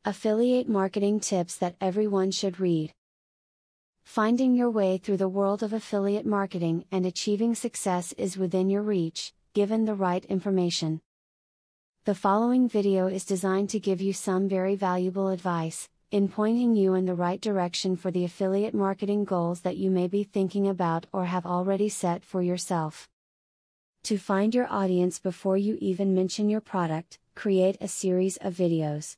Affiliate marketing tips that everyone should read. Finding your way through the world of affiliate marketing and achieving success is within your reach, given the right information. The following video is designed to give you some very valuable advice, in pointing you in the right direction for the affiliate marketing goals that you may be thinking about or have already set for yourself. To find your audience before you even mention your product, create a series of videos.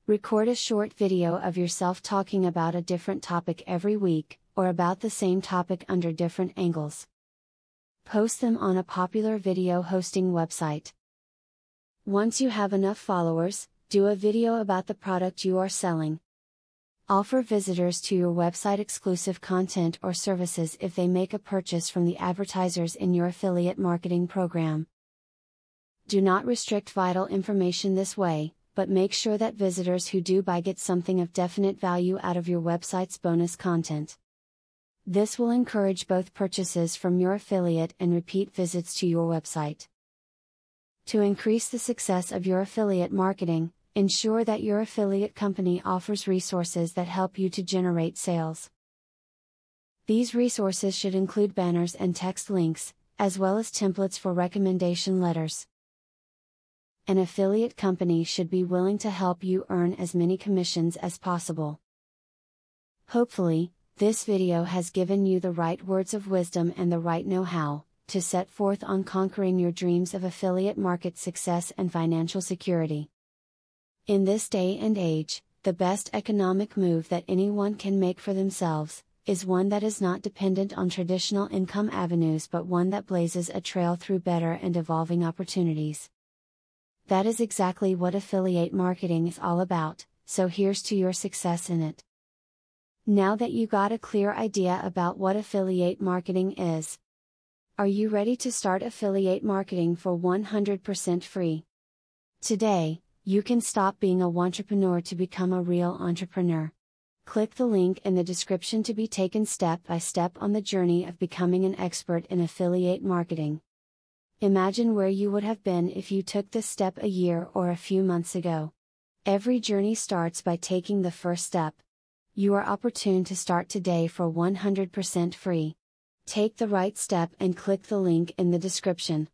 Record a short video of yourself talking about a different topic every week, or about the same topic under different angles. Post them on a popular video hosting website. Once you have enough followers, do a video about the product you are selling. Offer visitors to your website exclusive content or services if they make a purchase from the advertisers in your affiliate marketing program. Do not restrict vital information this way, but make sure that visitors who do buy get something of definite value out of your website's bonus content. This will encourage both purchases from your affiliate and repeat visits to your website. To increase the success of your affiliate marketing, ensure that your affiliate company offers resources that help you to generate sales. These resources should include banners and text links, as well as templates for recommendation letters. An affiliate company should be willing to help you earn as many commissions as possible. Hopefully, this video has given you the right words of wisdom and the right know-how to set forth on conquering your dreams of affiliate market success and financial security. In this day and age, the best economic move that anyone can make for themselves is one that is not dependent on traditional income avenues but one that blazes a trail through better and evolving opportunities. That is exactly what affiliate marketing is all about, so here's to your success in it. Now that you got a clear idea about what affiliate marketing is, are you ready to start affiliate marketing for 100% free? Today, you can stop being a wantrepreneur to become a real entrepreneur. Click the link in the description to be taken step by step on the journey of becoming an expert in affiliate marketing. Imagine where you would have been if you took this step a year or a few months ago. Every journey starts by taking the first step. You are opportune to start today for 100% free. Take the right step and click the link in the description.